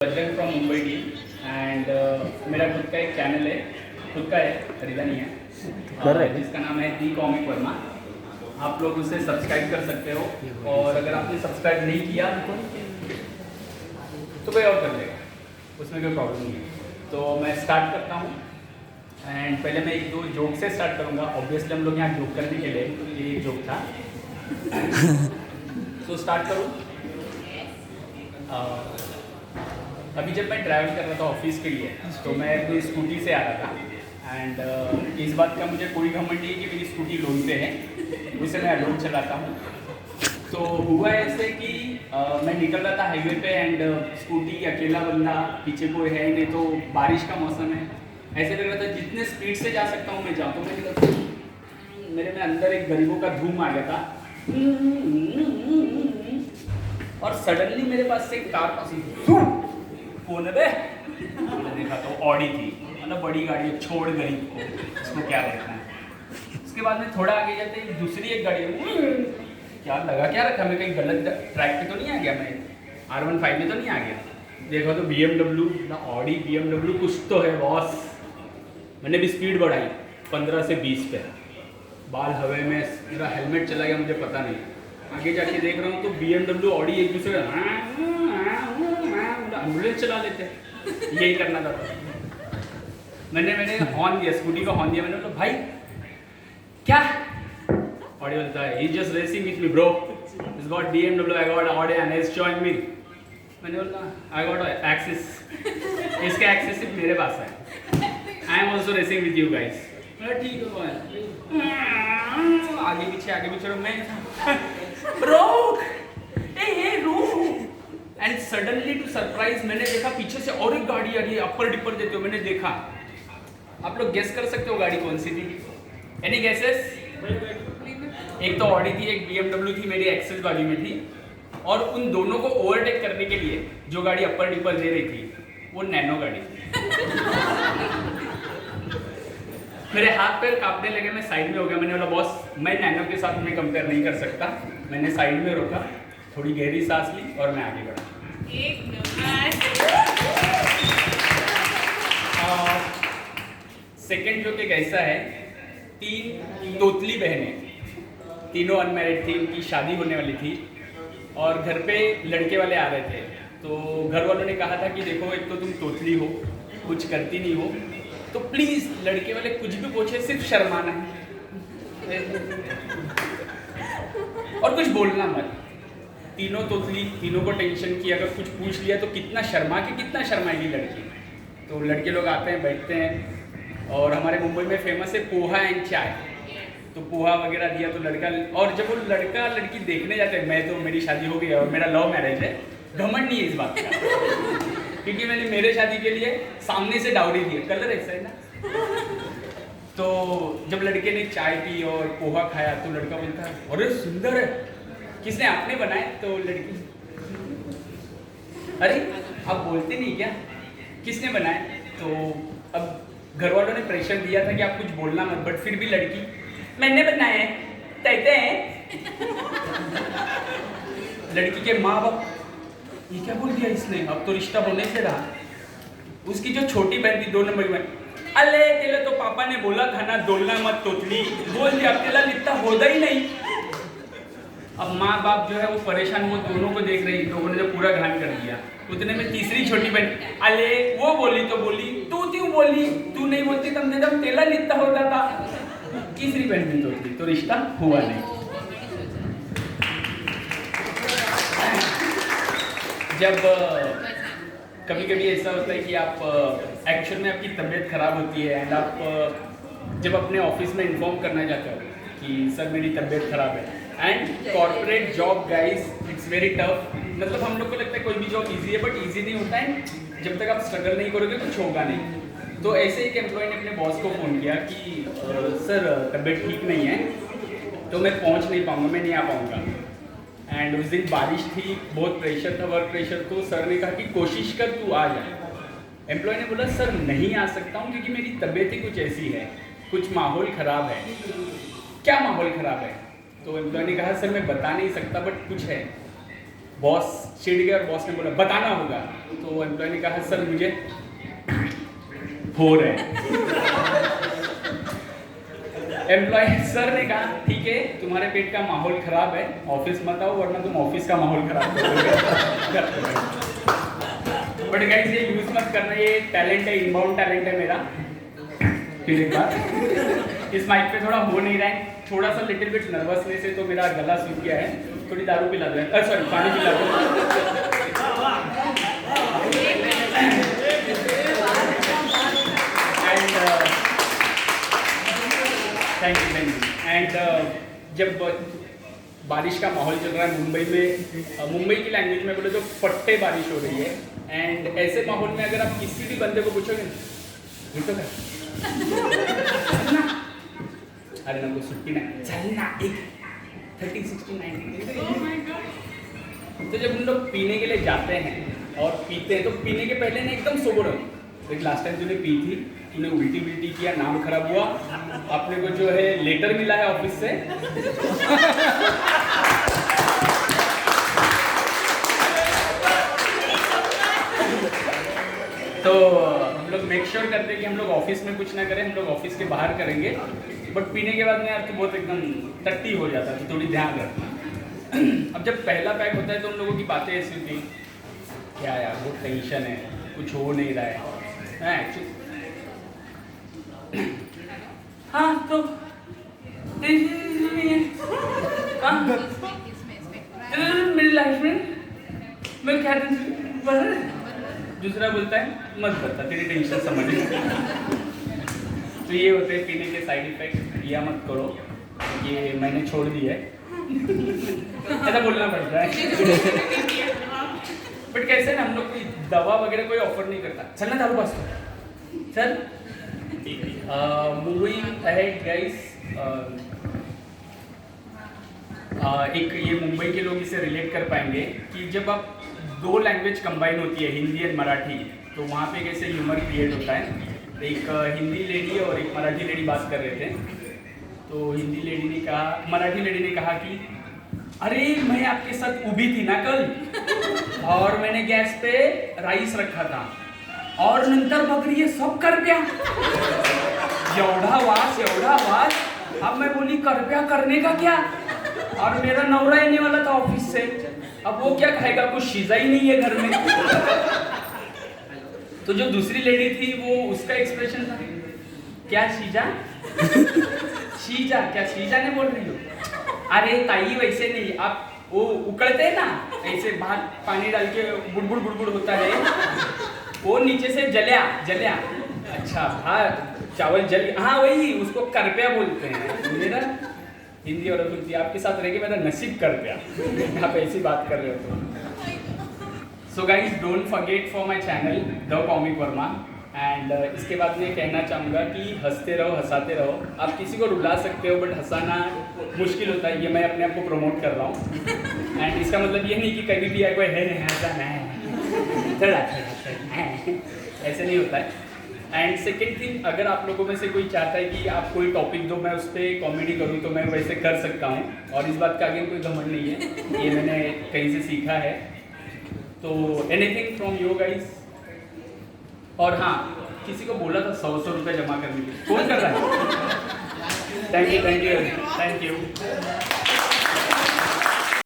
Bajrang from Mumbai team and मेरा खुद का एक चैनल है, खुद का है, खरीदा नहीं है, जिसका नाम है दी कॉमिक वर्मा। आप लोग उसे सब्सक्राइब कर सकते हो और अगर आपने सब्सक्राइब नहीं किया तो कोई और कर लेगा, उसमें कोई प्रॉब्लम नहीं है। तो मैं स्टार्ट करता हूँ एंड पहले मैं एक दो जोक से स्टार्ट करूँगा। ऑब्वियसली हम लोग यहाँ जोक करने के लिए, ये एक जोक था। तो स्टार्ट करूँ। अभी जब मैं ट्रैवल कर रहा था ऑफिस के लिए तो मैं अपनी स्कूटी से आ रहा था एंड इस बात का मुझे कोई घमंड नहीं है कि मेरी स्कूटी लोन पे है, उसे मैं लोन चलाता हूँ। तो हुआ ऐसे कि मैं निकल रहा था हाईवे पे एंड स्कूटी अकेला बंदा, पीछे कोई है नहीं, तो बारिश का मौसम है। ऐसे लग रहा था जितने स्पीड से जा सकता हूँ मैं जाऊँ। तो मैं निकल, मेरे में अंदर एक गरीबों का धूम आ गया था और सडनली मेरे पास से एक कार पास कौन है बे? मैंने देखा तो ऑडी थी, मतलब बड़ी गाड़ी, छोड़ गरीब को, इसको क्या देखना है। उसके बाद में थोड़ा आगे जाते ही दूसरी एक गाड़ी, क्या लगा क्या रखा, मैं कहीं गलत ट्रैक पे तो नहीं आ गया, मैं R15 में तो नहीं आ गया। देखो तो BMW ना ऑडी BMW कुछ तो है बॉस। मैंने भी स्पीड बढ़ाई 15 से 20 पे, बाल हवा में, मेरा हेलमेट चला गया, मुझे पता नहीं। आगे जाके देख रहा हूँ तो BMW ऑडी एक दूसरे एम्बुलेंस चला लेते, यही करना था। मैंने हॉर्न दिया, स्कूटी का हॉर्न दिया, मैंने बोला भाई क्या? ऑडी बोलता है, he just racing with me bro, is got BMW, I got Audi and is join me. मैंने बोला आई गॉट एक्सिस, इसका एक्सिस सिर्फ मेरे पास है, I am also racing with you guys. ठीक है, आगे पीछे मैं bro and suddenly to surprise मैंने देखा पीछे से और एक गाड़ी आ रही है, अपर डिपर देते हो। मैंने देखा, आप लोग गेस कर सकते हो गाड़ी कौन सी थी? Any guesses? एक तो ऑडी थी, एक BMW थी, मेरी एक्सेस वाली में थी। और उन दोनों को ओवरटेक करने के लिए जो गाड़ी अपर डिपर दे रही थी वो नैनो गाड़ी थी। मेरे हाथ पैर कांपने लगे, मैं साइड में हो गया। मैंने बोला बॉस मैं नैनो के साथ में कंपेयर नहीं कर सकता। मैंने साइड में रोका, थोड़ी गहरी सांस ली और मैं आगे बढ़ा। सेकेंड जो एक ऐसा है, 3 तोतली बहनें, तीनों अनमैरिड थी, उनकी शादी होने वाली थी और घर पे लड़के वाले आ रहे थे। तो घर वालों ने कहा था कि देखो एक तो तुम तोतली हो, कुछ करती नहीं हो, तो प्लीज़ लड़के वाले कुछ भी पूछे सिर्फ शर्माना है और कुछ बोलना मत। तीनों तोतली, तीनों को टेंशन की, अगर कुछ पूछ लिया तो कितना शर्माएगी लड़की। तो लड़के लोग आते हैं, बैठते हैं और हमारे मुंबई में फेमस है पोहा एंड चाय। तो पोहा वगैरह दिया तो लड़का, और जब वो लड़का लड़की देखने जाते हैं, मैं तो मेरी शादी हो गई और मेरा लव मैरिज है, घमंड नहीं है इस बात का क्योंकि मैंने मेरे शादी के लिए सामने से डाउरी दी, कलर ऐसा है ना। तो जब लड़के ने चाय पी और पोहा खाया तो लड़का बोलता है अरे सुंदर है, किसने? आपने बनाए? तो लड़की अरे आप बोलते नहीं क्या, किसने बनाए? तो अब घर वालों ने प्रेशर दिया था कि आप कुछ बोलना मत, बट फिर भी लड़की मैंने बनाए कहते हैं। लड़की के माँ बाप, ये क्या बोल दिया इसने, अब तो रिश्ता होने से रहा। उसकी जो छोटी बहन थी 2 नंबर की बहन, अले तेरे तो पापा ने बोला था ना डोलना मत तोतली, बोल दिया, तेरा लिप्ता होता ही नहीं। अब माँ बाप जो है वो परेशान, वो दोनों को देख रही, लोगों ने जो पूरा घान कर दिया। उतने में तीसरी छोटी बहन, अले वो बोली तो बोली, तू क्यों बोली, तू नहीं बोलती तब ने जब तेला लिप्ता होता था। तीसरी बहन भी तोतली, तो रिश्ता हुआ नहीं। जब कभी कभी ऐसा होता है कि आप एक्चुअल में आपकी तबीयत खराब होती है एंड आप जब अपने ऑफिस में इन्फॉर्म करना चाहते हो कि सर मेरी तबीयत खराब है, and corporate job guys it's very tough. मतलब हम लोग को लगता है कोई भी जॉब इजी है, बट इजी नहीं होता है, जब तक आप स्ट्रगल नहीं करोगे कुछ होगा नहीं। तो ऐसे एक एम्प्लॉय ने अपने बॉस को फ़ोन किया कि सर तबीयत ठीक नहीं है तो मैं पहुंच नहीं पाऊंगा, मैं नहीं आ पाऊंगा। एंड उस दिन बारिश थी, बहुत प्रेशर था, वर्क प्रेशर। तो सर ने कहा कि कोशिश कर तू आ जा। एम्प्लॉय ने बोला सर नहीं आ सकता हूँ क्योंकि मेरी तबीयत ही कुछ ऐसी है, कुछ माहौल ख़राब है। क्या माहौल ख़राब है? तो एम्प्लॉय ने कहा सर मैं बता नहीं सकता बट कुछ है। बॉस चिढ़ गया और बॉस ने बोला बताना होगा। तो एम्प्लॉय ने कहा सर मुझे हो रहे हैं। एम्प्लॉय सर ने कहा ठीक है तुम्हारे पेट का माहौल खराब है, ऑफिस मत आओ वरना तुम ऑफिस का माहौल खराब करोगे। बट गाइस ये यूज मत करना, ये टैलेंट है, इनबाउंड टैलेंट है मेरा। फिर एक बार इस माइक पे थोड़ा हो नहीं रहा है, थोड़ा सा लिटिल बिट नर्वसनेस है, तो मेरा गला सूख गया है, थोड़ी दारू पिला दो, सॉरी पानी पिला दो। Thank you. एंड जब बारिश का माहौल चल रहा है मुंबई में, मुंबई की लैंग्वेज में बोले तो फट्टे बारिश हो रही है, एंड ऐसे माहौल में अगर आप किसी भी बंदे को पूछोगे ये तो अरे ना कोई छुट्टी ना चलना एक 30, 60, 90। तो जब हम लोग पीने के लिए जाते हैं और पीते हैं तो पीने के पहले ना एकदम सोबर हो। तो लास्ट टाइम तूने पी थी, तूने उल्टी विल्टी किया, नाम खराब हुआ, अपने को जो है लेटर मिला है ऑफिस से। तो हम लोग मेक श्योर करते हैं कि हम लोग ऑफिस में कुछ ना करें, हम लोग ऑफिस के बाहर करेंगे। बट पीने के बाद में यार तो बहुत एकदम टट्टी हो जाता है, तो थोड़ी ध्यान रखना। अब जब पहला पैक होता है तो उन लोगों की बातें ऐसी होती क्या यार बहुत टेंशन है, कुछ हो नहीं रहा है एक्चुअली। हाँ तो मेरी लाइफ में मैं क्या दूसरा बोलता है मत बता तेरी टेंशन समझ। तो ये होते हैं पीने के साइड इफेक्ट, पिया मत करो, ये मैंने छोड़ दिया है। ऐसा बोलना पड़ता है। बट कैसे ना हम लोग कोई दवा वगैरह कोई ऑफर नहीं करता, चलना दारू पास चल। मूविंग अहेड गाइस, एक ये मुंबई के लोग इसे रिलेट कर पाएंगे कि जब आप दो लैंग्वेज कंबाइन होती है हिंदी और मराठी, तो वहाँ पे कैसे ह्यूमर क्रिएट होता है। एक हिंदी लेडी और एक मराठी लेडी बात कर रहे थे, तो हिंदी लेडी ने कहा, मराठी लेडी ने कहा कि अरे मैं आपके साथ उभी थी ना कल और मैंने गैस पे राइस रखा था और नंतर बकरी ये सब कर गया, एवढा वास। अब मैं बोली कृपया करने का क्या, और मेरा नौरा आने वाला था ऑफिस से, अब वो क्या खाएगा, कुछ शीजा ही नहीं है घर में। तो जो दूसरी लेडी थी वो उसका एक्सप्रेशन था क्या शीजा शीजा क्या शीजा ने बोल रही हो, अरे ताई वैसे नहीं, आप वो उकड़ते हैं ना ऐसे भात पानी डाल के बुड़बुड़ बुड़बुड़ होता है, वो नीचे से जल्या, अच्छा भात चावल जल, हाँ वही उसको करप्या बोलते हैं। मेरा हिंदी और बोलती आपके साथ रह के मेरा नसीब कर गया, आप ऐसी बात कर रहे हो तो। So guys don't forget for my channel the comic Verma, and इसके बाद मैं कहना चाहूँगा कि हंसते रहो, हंसाते रहो। आप किसी को रुला सकते हो बट हंसाना मुश्किल होता है, ये मैं अपने आप को प्रमोट कर रहा हूँ। एंड इसका मतलब ये नहीं कि कभी भी कोई है हंसाना है ऐसे नहीं होता है। एंड सेकेंड थिंग, अगर आप लोगों में से कोई चाहता है कि आप कोई टॉपिक दो मैं उस पर कॉमेडी करूँ तो मैं वैसे कर सकता हूँ, और इस बात का आगे कोई घमंड नहीं है, ये मैंने कहीं से सीखा है। तो एनीथिंग फ्रॉम यू गाइस। और हाँ, किसी को बोला था 100 रुपये जमा करने के लिए, कौन कर रहा है? Thank you.